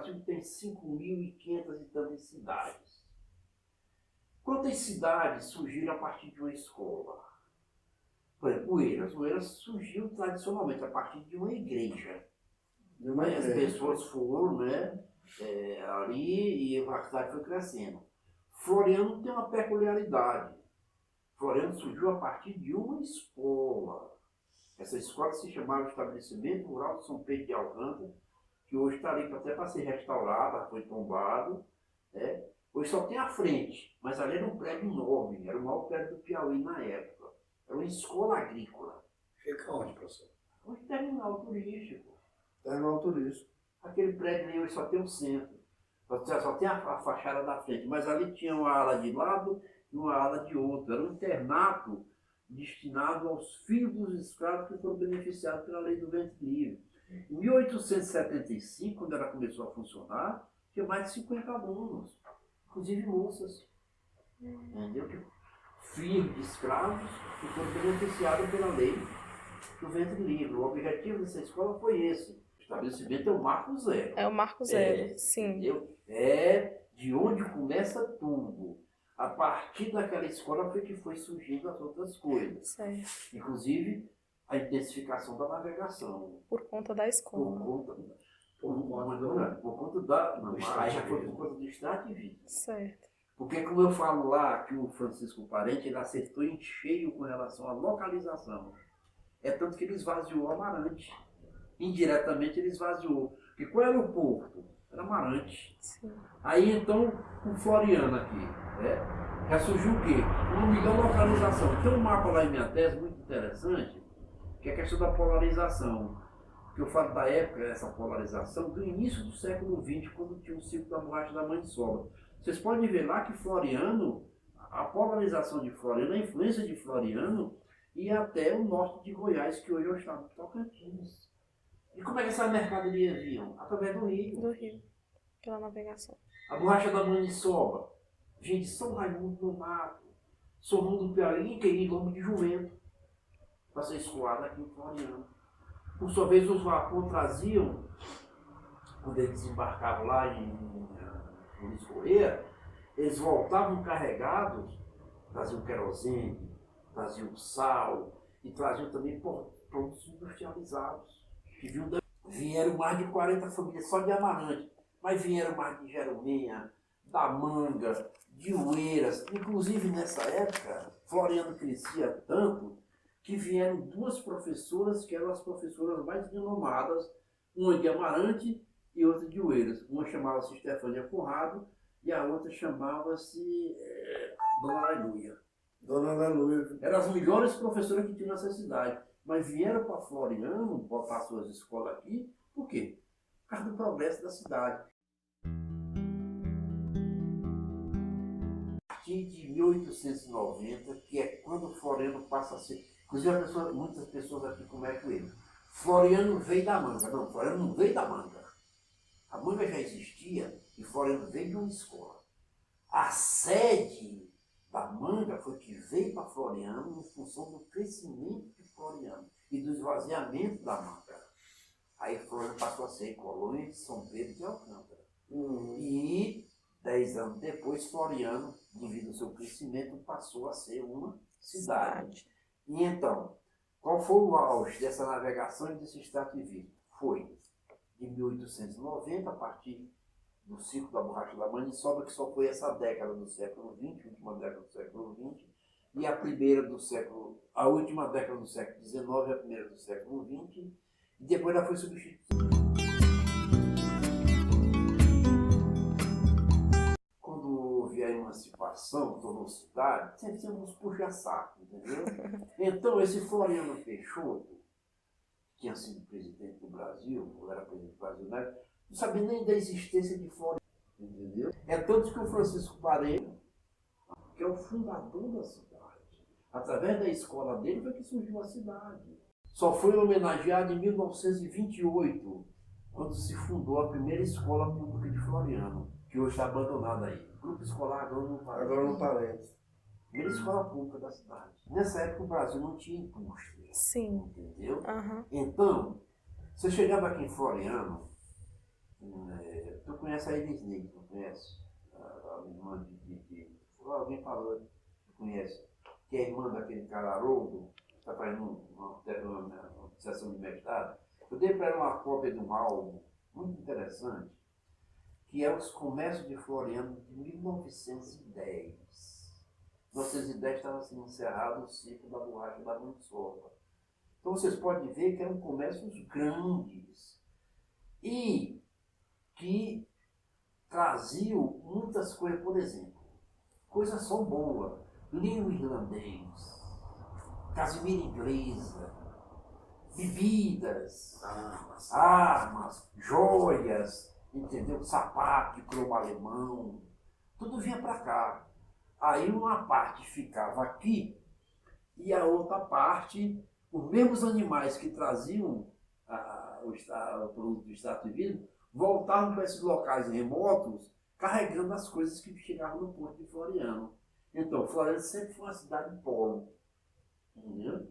Brasil tem 5.500 e tantas cidades. Quantas cidades surgiram a partir de uma escola? Por exemplo, Oeiras surgiu tradicionalmente a partir de uma igreja. As pessoas foram, né, ali e a cidade foi crescendo. Floriano tem uma peculiaridade. Floriano surgiu a partir de uma escola. Essa escola se chamava Estabelecimento Rural de São Pedro de Alcântara, que hoje está ali até para ser restaurada, foi tombado. Né? Hoje só tem a frente, mas ali era um prédio enorme, era o maior prédio do Piauí na época. Era uma escola agrícola. Fica onde, professor? Hoje terminal turístico. Terminal turístico. Aquele prédio ali hoje só tem o centro. Só tem a fachada da frente, mas ali tinha uma ala de lado e uma ala de outro. Era um internato destinado aos filhos dos escravos que foram beneficiados pela lei do ventre livre. Em 1875, quando ela começou a funcionar, tinha mais de 50 alunos, inclusive moças. Entendeu? Filhos de escravos que foram beneficiados pela lei do ventre livre. O objetivo dessa escola foi esse. O estabelecimento é o marco zero. É o marco zero, sim. Entendeu? É de onde começa tudo. A partir daquela escola foi que foi surgindo as outras coisas. Certo. Inclusive a intensificação da navegação. Por conta da escola. Por conta da... Não, aí já foi por conta do extrativismo. Certo. Porque, como eu falo lá, que o Francisco Parente ele acertou em cheio com relação à localização. É tanto que ele esvaziou Amarante. Indiretamente ele esvaziou. Porque qual era o porto? Era Amarante. Sim. Aí então, o Floriano aqui, né? Já surgiu o quê? Uma melhor localização. Tem um mapa lá em minha tese muito interessante, que é a questão da polarização. Que eu falo da época, essa polarização, do início do século XX, quando tinha o ciclo da borracha da maniçoba. Vocês podem ver lá que Floriano, a polarização de Floriano, a influência de Floriano, ia até o norte de Goiás, que hoje é o estado de Tocantins. E como é que essa mercadoria vinha? Através do rio. Do rio, pela navegação. A borracha da maniçoba vinha de São Raimundo do Mato, São Raimundo do Piauí, que ia em lombo de jumento, para ser escoada aqui em Floriano. Por sua vez, os vapores traziam, quando eles desembarcavam lá em Luiz Correia, eles voltavam carregados, traziam querosene, traziam sal e traziam também produtos industrializados. Que vieram mais de 40 famílias só de Amarante, mas vieram mais de Jerumenha, da Manga, de Oeiras. Inclusive nessa época, Floriano crescia tanto que vieram duas professoras que eram as professoras mais renomadas, uma de Amarante e outra de Oeiras. Uma chamava-se Estefânia Conrado e a outra chamava-se Dona Aleluia. Dona Aleluia. Eram as melhores professoras que tinham nessa cidade. Mas vieram para Floriano, botar suas escolas aqui, por quê? Por causa do progresso da cidade. A partir de 1890, que é quando Floriano passa a ser... Inclusive, muitas pessoas aqui comentam ele. Floriano veio da Manga. Não, Floriano não veio da Manga. A Manga já existia e Floriano veio de uma escola. A sede da Manga foi que veio para Floriano em função do crescimento de Floriano e do esvaziamento da Manga. Aí Floriano passou a ser colônia de São Pedro de Alcântara. E 10 anos depois, Floriano, devido ao seu crescimento, passou a ser uma cidade. E então, qual foi o auge dessa navegação e desse extrativismo? Foi de 1890, a partir do ciclo da borracha da maniçoba, que só foi essa década do século XX, a última década do século XX, e a última década do século XIX e a primeira do século XX, e depois ela foi substituída. Quando houve a emancipação, tornou cidade, sempre tínhamos puxa-saco, entendeu? Então, esse Floriano Peixoto, que tinha sido presidente do Brasil, ou era presidente do Brasil, né? Não sabia nem da existência de Floriano, entendeu? É tanto que o Francisco Parente, que é o fundador da cidade, através da escola dele foi que surgiu a cidade. Só foi homenageado em 1928, quando se fundou a primeira escola pública de Floriano, que hoje está abandonada aí. Grupo Escolar Agrônomo Parente. Primeira escola pública da cidade. Nessa época o Brasil não tinha indústria. Sim. Entendeu? Uhum. Então, você chegava aqui em Floriano, conhece a Elisnei, não conhece? A irmã alguém falou que conhece, que é irmã daquele cara Haroldo, que está fazendo uma sessão de mestrado. Eu dei para ela uma cópia de um álbum muito interessante, que é Os Comércios de Floriano de 1910. 1910 estava sendo encerrado o ciclo da borracha da Maniçoba. Então vocês podem ver que eram comércios grandes e que traziam muitas coisas, por exemplo, coisas só boas, linho irlandês, casimira inglesa, bebidas, armas, joias, entendeu? Sapato de cromo alemão, tudo vinha para cá. Aí uma parte ficava aqui e a outra parte, os mesmos animais que traziam o produto do extrato de vidro, voltavam para esses locais remotos carregando as coisas que chegavam no porto de Floriano. Então, Floriano sempre foi uma cidade polo. Entendeu?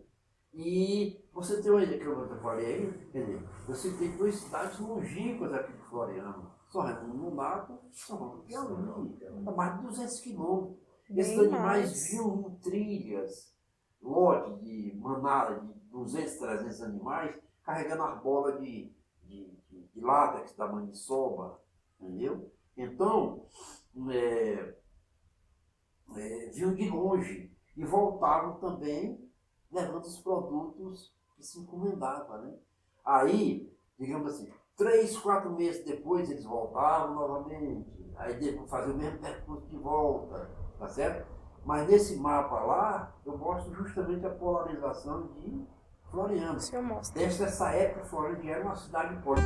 E você tem uma ideia que eu falei aí, quer dizer, você tem duas cidades longínquas aqui de Floriano. São Raimundo Nonato, São Raimundo Piauí, a mais de 200 quilômetros. Esses animais vinham em trilhas, lote de manada de 200, 300 animais, carregando as bolas de látex da maniçoba, entendeu? Então, vinham de longe e voltavam também levando os produtos que se encomendavam, né? Aí, digamos assim, 3, 4 meses depois eles voltavam novamente, aí depois faziam o mesmo percurso de volta, tá certo? Mas nesse mapa lá, eu mostro justamente a polarização de Floriano. Desde essa época, Floriano já era uma cidade pobre.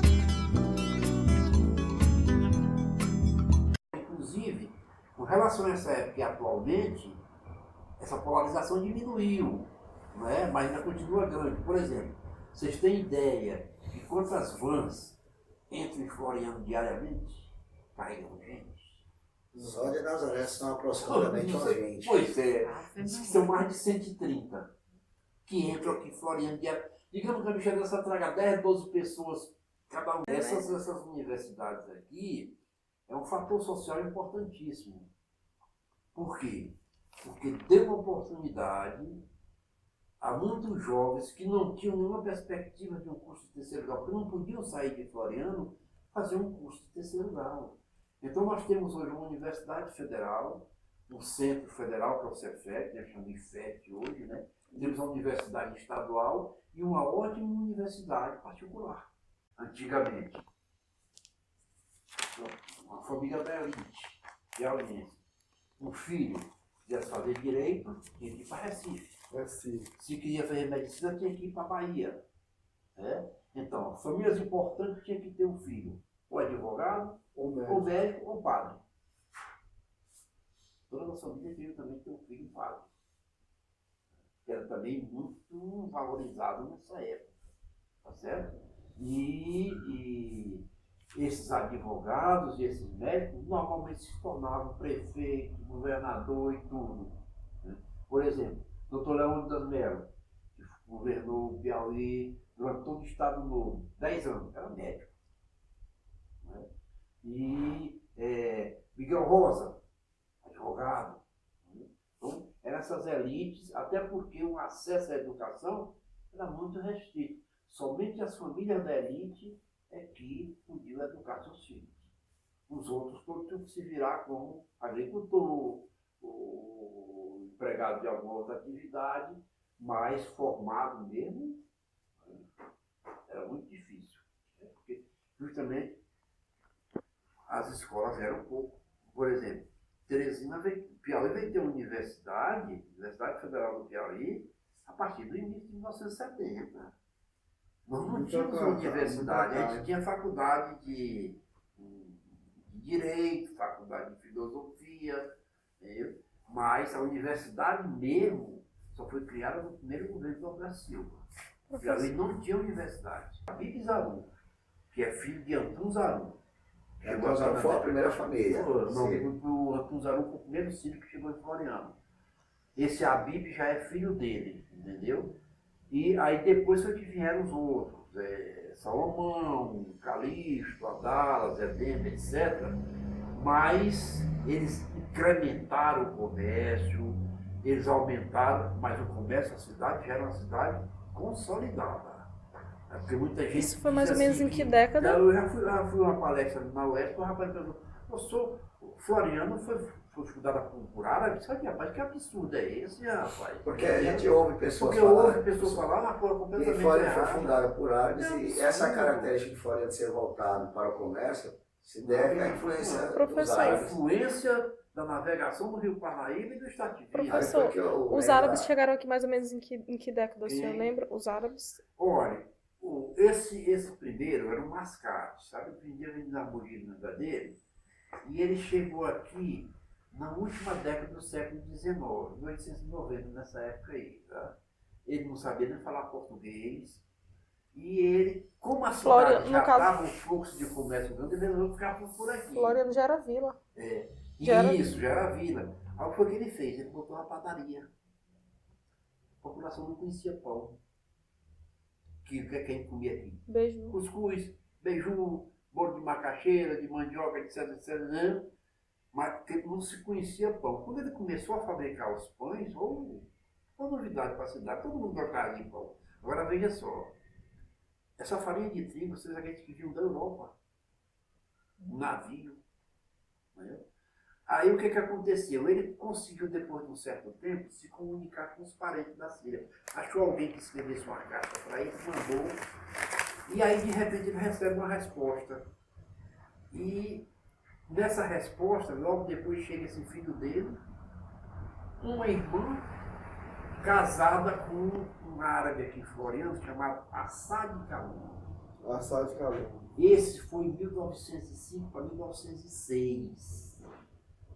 Inclusive, com relação a essa época e atualmente, essa polarização diminuiu, não é? Mas ainda continua grande. Por exemplo, vocês têm ideia de quantas vans entram em Floriano diariamente? Carregam gente? Só de Nazaré são aproximadamente umas 20. Pois é, são mais de 130 que entram aqui em Floriano diariamente. Digamos que a bicha dessa traga 10, 12 pessoas cada uma. Essas universidades aqui é um fator social importantíssimo. Por quê? Porque deu uma oportunidade a muitos jovens que não tinham nenhuma perspectiva de um curso de terceiro grau, porque não podiam sair de Floriano fazer um curso de terceiro grau. Então nós temos hoje uma universidade federal, um centro federal, que é o Cefet, né, chama de IFET hoje, né? Temos uma universidade estadual e uma ótima universidade particular. Antigamente, uma família da elite, piauiense, um filho quisesse fazer direito, tinha que ir para Recife. Se queria fazer medicina, tinha que ir para Bahia. Né? Então, famílias importantes tinham que ter um filho, ou advogado, ou médico, ou padre. Toda a nossa família queria também ter um filho padre, que era também muito valorizado nessa época. Tá certo? E esses advogados e esses médicos normalmente se tornavam prefeito, governador e tudo. Né? Por exemplo, Dr. Leônidas Melo, que governou o Piauí durante todo o Estado Novo, 10 anos, era médico. Né? E Miguel Rosa, advogado. Né? Então, eram essas elites, até porque o acesso à educação era muito restrito. Somente as famílias da elite é que podiam educar seus filhos. Os outros todos tinham que se virar como agricultor, o empregado de alguma outra atividade, mas formado mesmo, era muito difícil. Né? Porque justamente as escolas eram pouco. Por exemplo, Piauí veio ter uma Universidade Federal do Piauí, a partir do início de 1970. Nós não tínhamos uma universidade, a gente tinha faculdade de Direito, faculdade de Filosofia, entendeu? Mas a universidade mesmo só foi criada no primeiro governo do Alberto Silva. Piauí não tinha universidade. A Bibi Zaru, que é filho de Antun Zaru. Antun Zaru foi a primeira família. O Antun Zaru foi o primeiro filho que chegou em Floriano. Esse Abib já é filho dele, entendeu? E aí depois foi que vieram os outros. Salomão, Calixto, Adalas, Edema, etc. Mas eles incrementaram o comércio, eles aumentaram, mas o comércio, a cidade já era uma cidade consolidada. Porque muita gente Isso foi mais ou diz menos assim, em que década? Eu já fui a uma palestra na UESP, o rapaz perguntou, eu sou Floriano, foi estudada por árabe, sabe, rapaz, que absurdo é esse, rapaz? Porque a gente ouve pessoas Porque falar. houve pessoas falar uma coisa E completamente Floriano foi errada. fundada por árabes É e absurdo. essa característica de Floriano ser voltado para o comércio se deve à influência dos Professor. A árabes. influência da navegação do Rio Parnaíba e do Estado Divino. Professor, Aí foi que Os árabes chegaram aqui mais ou menos em que década, o senhor Quem? lembra? Os árabes? Olha, esse primeiro era um mascate, sabe? O primeiro veio da Bolívia dele, e ele chegou aqui na última década do século XIX, 1890, nessa época aí, tá? Ele não sabia nem falar português, e ele, como a Floriano, cidade já no caso- estava um fluxo de comércio grande, ele resolveu ficar por aqui. Floriano já era vila. É, Já era- isso, já era vila. Aí o que foi que ele fez? Ele botou uma padaria. A população não conhecia pão. Que quem comia aqui? Beijo. Cuscuz, beiju, bolo de macaxeira, de mandioca, etc, né? Mas que não se conhecia pão. Quando ele começou a fabricar os pães, uma novidade para a cidade, todo mundo gostava de pão. Agora veja só, essa farinha de trigo, vocês acreditam que vinham da Europa? Um navio. Né? Aí o que aconteceu? Ele conseguiu, depois de um certo tempo, se comunicar com os parentes da Síria. Achou alguém que escrevesse uma carta para ele, mandou, e aí de repente ele recebe uma resposta. E nessa resposta, logo depois chega esse filho dele, uma irmã casada com um árabe aqui floriano chamado Assad Kalou. Assad de calor. Esse foi em 1905 para 1906.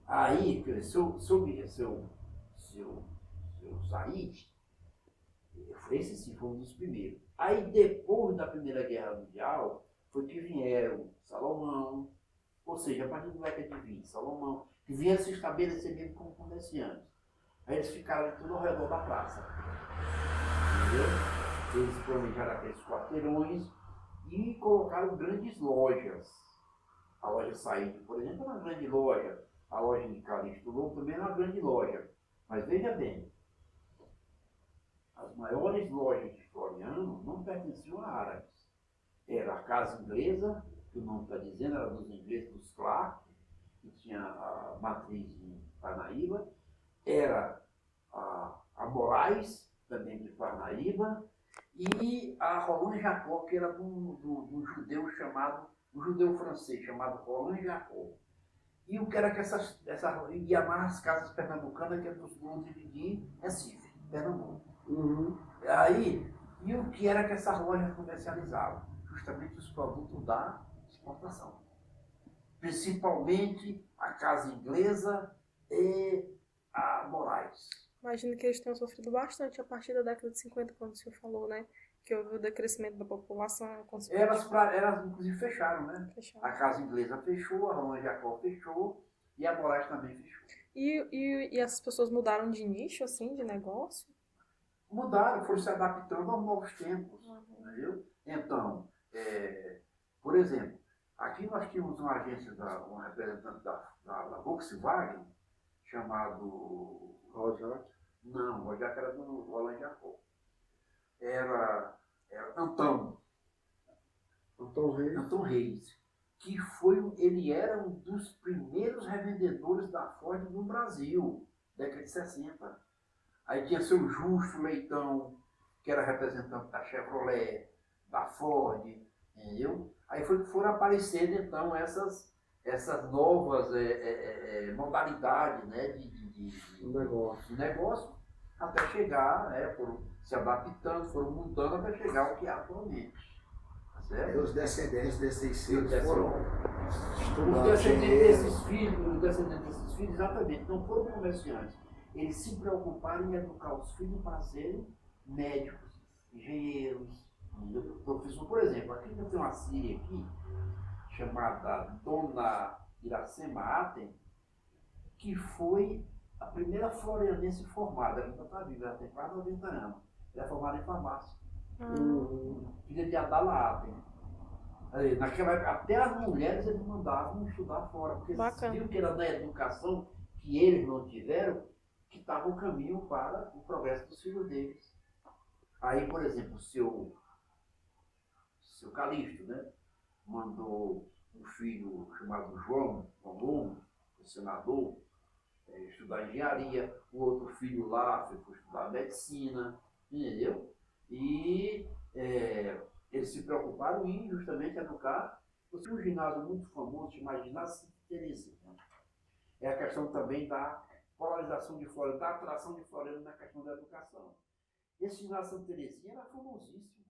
Aí, seu Said, esse sim foi um dos primeiros. Aí, depois da Primeira Guerra Mundial, foi que vieram Salomão, ou seja, a partir do década de 20, Salomão, que vieram se estabelecer mesmo como comerciantes. Aí eles ficaram tudo ao redor da praça. Entendeu? Eles planejaram aqueles quarteirões e colocaram grandes lojas. A loja Said, por exemplo, é uma grande loja. A loja de Calixto Lobo também é uma grande loja. Mas veja bem, as maiores lojas de Floriano não pertenciam a árabes. Era a Casa Inglesa, que o nome está dizendo, era dos ingleses, dos Clark, que tinha a matriz em Parnaíba. Era a Moraes, também de Parnaíba, e a Roland Jacot, que era de um judeu chamado, um judeu francês chamado Roland Jacot. E o que era que ia mais as casas pernambucanas, que era dos donos de Recife, Pernambuco. Uhum. Aí, e o que era que essas lojas comercializavam? Justamente os produtos da exportação. Principalmente a Casa Inglesa e a Moraes. Imagino que eles tenham sofrido bastante a partir da década de 50, quando o senhor falou, né? Que houve o decrescimento da população, a consequência. Elas inclusive fecharam, né? Fecharam. A Casa Inglesa fechou, a Roland Jacot fechou e a Moraes também fechou. E essas pessoas mudaram de nicho, assim, de negócio? Mudaram, foram se adaptando aos novos tempos. Entendeu? Então, por exemplo, aqui nós tínhamos uma agência, um representante da Volkswagen, chamado... Rojac. Não, o Rojac era do Roland Jacot. Era Antão Reis, que ele era um dos primeiros revendedores da Ford no Brasil, década de 60. Aí tinha seu Justo Leitão, que era representante da Chevrolet, da Ford, entendeu? Aí foi que foram aparecendo então essas novas modalidades, né, Um negócio. de negócio, até chegar, foram se adaptando, foram mudando até chegar ao que é atualmente. Tá E certo? os descendentes desses filhos Os foram Os estudar descendentes engenheiros. desses filhos, exatamente, não foram comerciantes. Eles se preocuparam em educar os filhos para serem médicos, engenheiros, professor. Por exemplo, aqui tem uma síria aqui, chamada Dona Iracema Aten, que foi a primeira florianense formada. Ela ainda está viva, ela tem quase 90 anos. Ela é formada em farmácia. Filha de Adalatem. Naquela época, até as mulheres eles mandavam estudar fora, porque eles Bacana. viram que era na educação que eles não tiveram, que estava o caminho para o progresso dos filhos deles. Aí, por exemplo, o seu Calixto, né, mandou um filho chamado João Lobo, o senador, estudar engenharia, o outro filho lá foi estudar medicina, entendeu? E eles se preocuparam em justamente educar. Você um ginásio muito famoso chamado Ginásio Santa Teresinha. É a questão também da polarização de Floriano, da atração de Floriano na questão da educação. Esse ginásio Santa Teresinha era famosíssimo,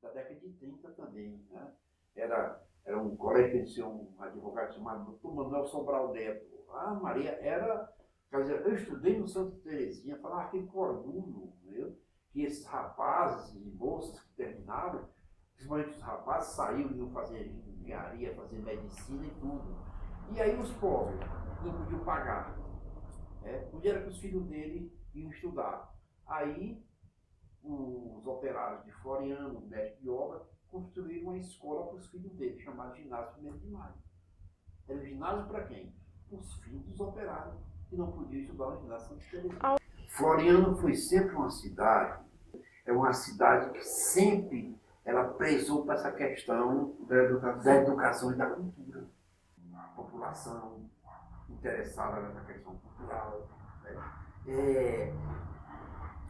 da década de 30 também, né? Era um colégio que tinha um advogado chamado Dr. Manuel Sobral Neto. Ah, Maria, quer dizer, eu estudei no Santa Teresinha, falava aquele orgulho, viu? Que esses rapazes e moças que terminaram, principalmente os rapazes, saíram e iam fazer engenharia, fazer medicina e tudo. E aí os pobres não podiam pagar. Onde era que os filhos dele iam estudar? Aí os operários de Floriano, o mestre de obra, construíram uma escola para os filhos dele, chamada Ginásio 1º de Maio. Era o ginásio para quem? Para os filhos dos operários, que não podiam estudar no ginásio Santa Teresinha. Floriano foi sempre uma cidade que sempre ela prezou para essa questão da educação e da cultura. A população interessada nessa questão cultural. Né?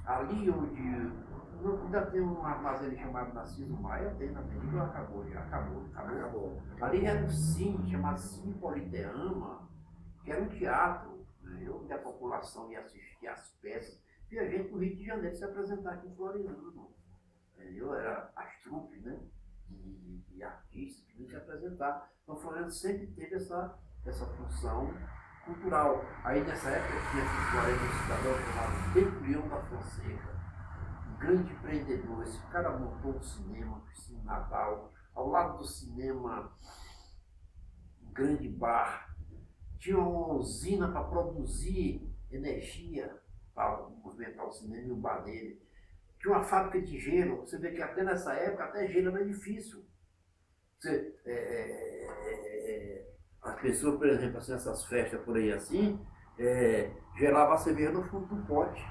Ali onde ainda tem um armazém chamado Narciso Maia, tem na Avenida, acabou. Ali era um cine, chamado Cine Politeama, que era um teatro, né? Onde a população ia assistir às peças. E a gente do Rio de Janeiro se apresentar aqui em Floriano. Era as trupes, né? de artistas que vinham se apresentar. Então Floriano sempre teve essa função cultural. Aí nessa época tinha aqui em Floriano um cidadão chamado Betulião da Fonseca, um grande empreendedor. Esse cara montou um cinema, o Cine Natal, ao lado do cinema, um grande bar. Tinha uma usina para produzir energia para movimentar o cinema e o bar dele. Tinha uma fábrica de gelo. Você vê que até nessa época, até gelo era difícil. As pessoas, por exemplo, assim, essas festas por aí assim, gelava a cerveja no fundo do pote.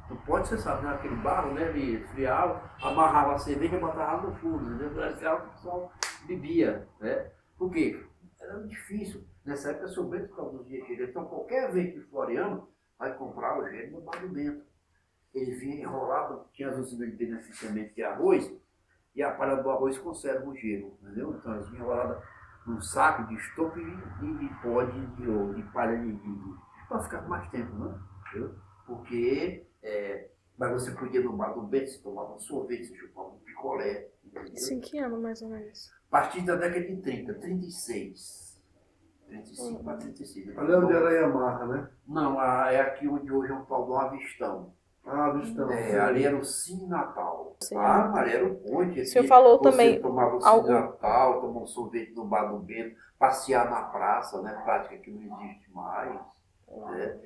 No pote, você sabe, né? Aquele barro, né? Ele esfriava, amarrava a cerveja e botava no fundo, né? Era o pessoal bebia, né? Por quê? Era difícil. Nessa época, seu Bento produzia gelo. Então, qualquer vez que Floriano vai comprar o gelo no bar do Bento. Ele vinha enrolado, tinha as usinas de beneficiamento de arroz, e a palha do arroz conserva o gelo, entendeu? Então elas vinham enroladas num saco de estopa e pó de palha de para ficar mais tempo, né? Entendeu? Porque mas você podia no bar do Bento, você tomava um sorvete, você chupava um picolé. Isso em que ano, mais ou menos? A partir da década de 30, 36. 35 para 36. Ali onde era a Yamaha, né? Não, é aqui onde hoje é um tal do Avistão. Ah, Vistão. Ali era o Cine Natal. Sim. Mas era o ponte. O senhor falou você também tomava o Cine Natal, tomava um sorvete no bar do Bento, passear na praça, né? Prática que não existe mais. Né?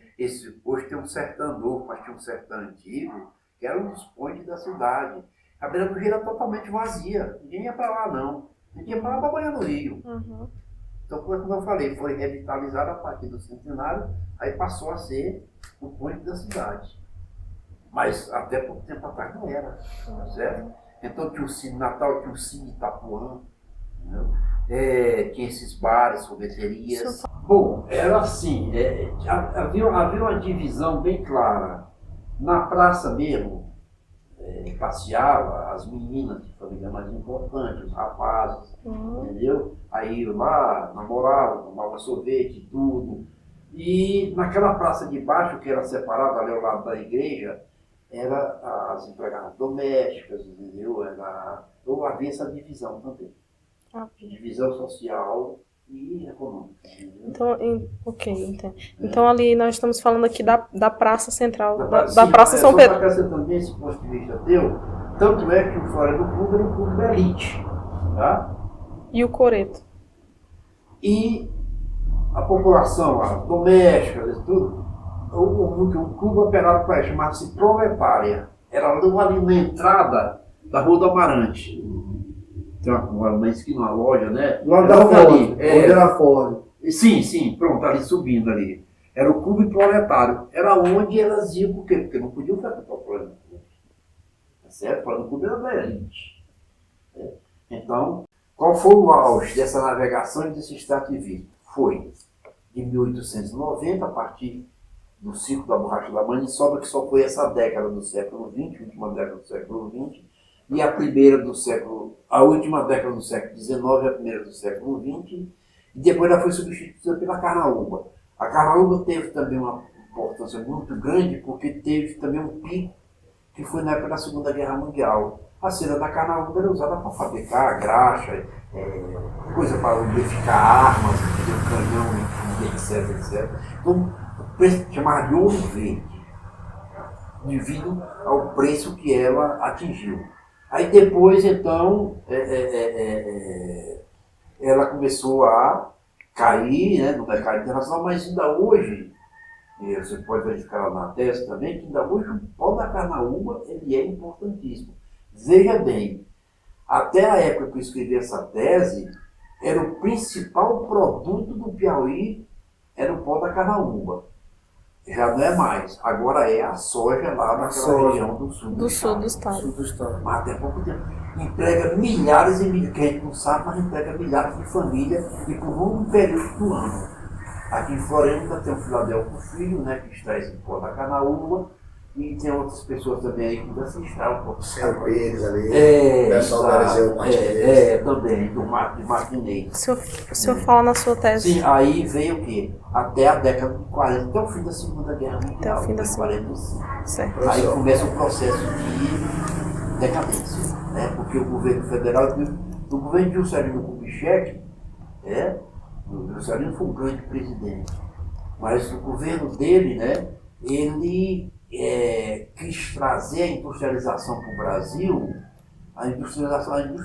Hoje tem um sertão novo, mas tinha um sertão antigo, que era um dos pontes da cidade. A beira do rio era totalmente vazia. Ninguém ia para lá, não. Ninguém ia para lá para banhar no rio. Uhum. Então, como eu falei, foi revitalizado a partir do centenário, aí passou a ser o ponte da cidade. Mas até pouco tempo atrás não era, tá certo? Então tinha o Cine Natal, tinha o Cine Itapuã, tinha esses bares, sorveterias. Bom, era assim, havia uma divisão bem clara. Na praça mesmo, passeava as meninas de família mais importante, os rapazes, entendeu? Aí lá namoravam, tomavam sorvete, tudo. E naquela praça de baixo, que era separada ali ao lado da igreja, era as empregadas domésticas, entendeu? Ou havia essa divisão também. Divisão social e econômica. Entendeu? Então, ok, entendo. Então ali nós estamos falando aqui da Praça Central, Sim, Praça São Pedro. Só para acrescentar esse ponto de vista teu, tanto é que o Floriano do Clube era um clube elite, tá? E o Coreto. E a população, as domésticas e tudo, um clube operado para chamar-se Proletária. Era ali na entrada da Rua do Amarante. Tem uma esquina, uma loja, né? Do lado da Logo Ford, ali, onde era Ford. Sim, pronto, ali subindo ali. Era o Clube Proletário. Era onde elas iam, por quê? Porque não podiam frequentar o Clube. Tá certo? O Clube era da elite. Né? Então, qual foi o auge dessa navegação e desse extrativismo? Foi de 1890, a partir do ciclo da borracha da maniçoba, que só foi essa década do século XX, a última década do século XX, e a última década do século XIX e a primeira do século XX, e depois ela foi substituída pela carnaúba. A carnaúba teve também uma importância muito grande, porque teve também um pico, que foi na época da Segunda Guerra Mundial. A cera da carnaúba era usada para fabricar graxa, coisa para lubrificar armas, canhão, etc. Então, o preço chamava de ouro verde, devido ao preço que ela atingiu. Aí depois, então, ela começou a cair, né, no mercado internacional, mas ainda hoje, e você pode verificar lá na tese também, que ainda hoje o pó da carnaúba ele é importantíssimo. Veja bem, até a época que eu escrevi essa tese, era o principal produto do Piauí, era o pó da carnaúba. Já não é mais. Agora é a soja lá naquela região do sul do estado. Sul do estado. Mas até pouco tempo. Emprega milhares e milhares, que a gente não sabe, mas emprega milhares de famílias e por um longo período do ano. Aqui em Florêncio tem o Filadelfo Filho, né, que extrai esse pó da carnaúba, e tem outras pessoas também aí que ainda se extraem o pó. Seu Pires ali, o pessoal da Eliseu Martins. Também, do Martinez. O senhor fala na sua tese. Sim, aí veio o quê? Até a década de 40, até o fim da Segunda Guerra Mundial. Até o fim da 45. Certo. Aí começa o processo de decadência, né? Porque o governo federal, o governo de Juscelino Kubitschek, o Juscelino foi um grande presidente, mas o governo dele, né, ele quis trazer a industrialização para o Brasil, a indústria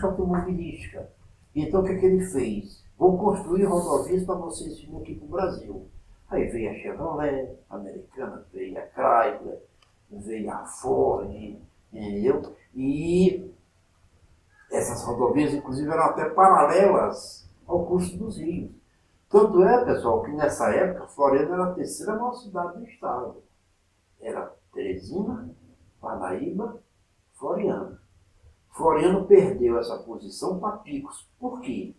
automobilística. Então o que ele fez? Vou construir rodovias para vocês virem aqui para o Brasil. Aí veio a Chevrolet, a Americana, veio a Chrysler, veio a Ford, entendeu? E essas rodovias, inclusive, eram até paralelas ao curso dos rios. Tanto é, pessoal, que nessa época, Floriano era a terceira maior cidade do estado. Era Teresina, Parnaíba, Floriano. Floriano perdeu essa posição para Picos. Por quê?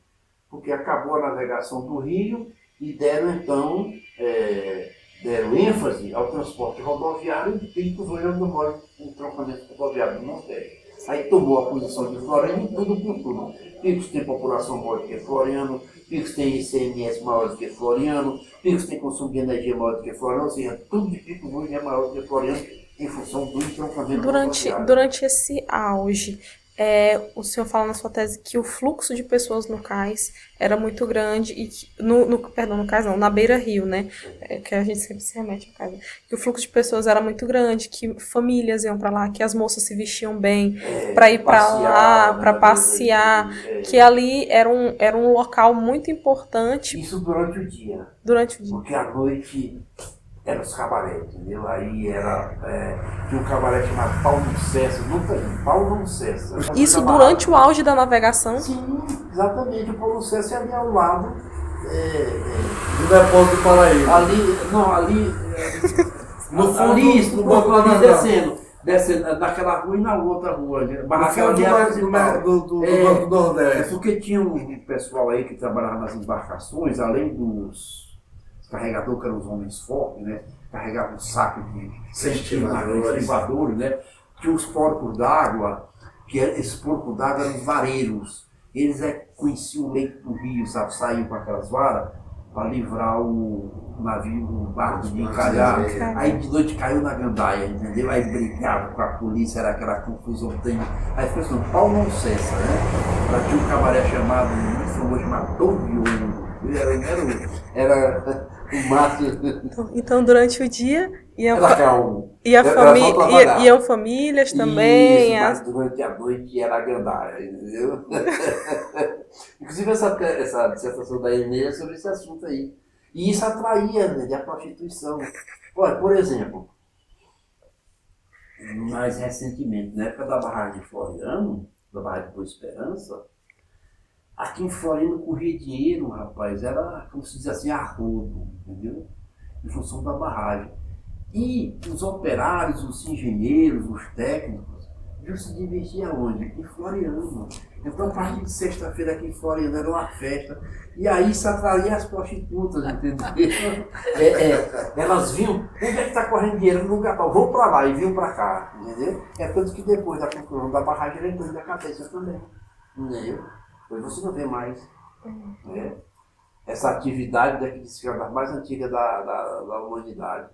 Porque acabou a navegação do rio e deram, então, deram ênfase ao transporte rodoviário e Picos hoje é onde mora um trocamento rodoviário do Nordeste. Aí tomou a posição de Floriano em tudo por tudo. Picos tem população maior do que Floriano, Picos tem ICMS maior do que Floriano, Picos tem consumo de energia maior do que Floriano, ou seja, tudo de Picos hoje é maior do que Floriano em função do entroncamento rodoviário. Durante esse auge, o senhor fala na sua tese que o fluxo de pessoas no cais era muito grande, e no cais não, na beira-rio, né, que a gente sempre se remete ao cais, que o fluxo de pessoas era muito grande, que famílias iam para lá, que as moças se vestiam bem para ir para lá, para passear, que ali era um local muito importante. Isso durante o dia. Porque à noite eram os cabarés, entendeu? Aí tinha um cabaré chamado Pau Não Cessa, nunca vi, Pau Não Cessa. Isso durante o auge da navegação? Sim, exatamente, o Pau Não Cessa é ali ao lado. No depósito do Paraíba. No fundo, no banco ali descendo naquela rua e na outra rua. No fundo do Banco do Nordeste. Porque tinha um pessoal aí que trabalhava nas embarcações, além dos carregadores, que eram os homens fortes, né? Carregavam um saco de estivadores, né? Tinha os porcos d'água, esses porcos d'água eram os vareiros. Eles conheciam o leito do rio, sabe? Saíam com aquelas varas para livrar o navio, o barco de encalhar. Aí de noite caiu na gandaia, entendeu? Aí brigava com a polícia, era aquela confusão. Aí ficou assim, Pau Não Cessa, né? Lá tinha um cabaré chamado, muito famoso, chamado Dom de Ouro. Era o mato. Então, durante o dia, iam famílias também. Isso, mas durante a noite era a gandaia, entendeu? Inclusive, essa dissertação da Enéia é sobre esse assunto aí. E isso atraía, né, a prostituição. Olha, por exemplo, mais recentemente, na época da barragem de Floriano, da barragem de Boa Esperança, aqui em Floriano corria dinheiro, rapaz, era, como se diz assim, a rodo, entendeu? Em função da barragem. E os operários, os engenheiros, os técnicos, iam se divertir aonde? Em Floriano. Então, a partir de sexta-feira aqui em Floriano era uma festa. E aí se atraía as prostitutas, entendeu? Elas vinham, onde é que está correndo dinheiro? No lugar tal, vão para lá e vinham para cá, entendeu? É tanto que depois da conclusão da barragem ela entrou na cabeça também, entendeu? Hoje você não vê mais, né? Essa atividade daqui de cima, das mais antigas da humanidade.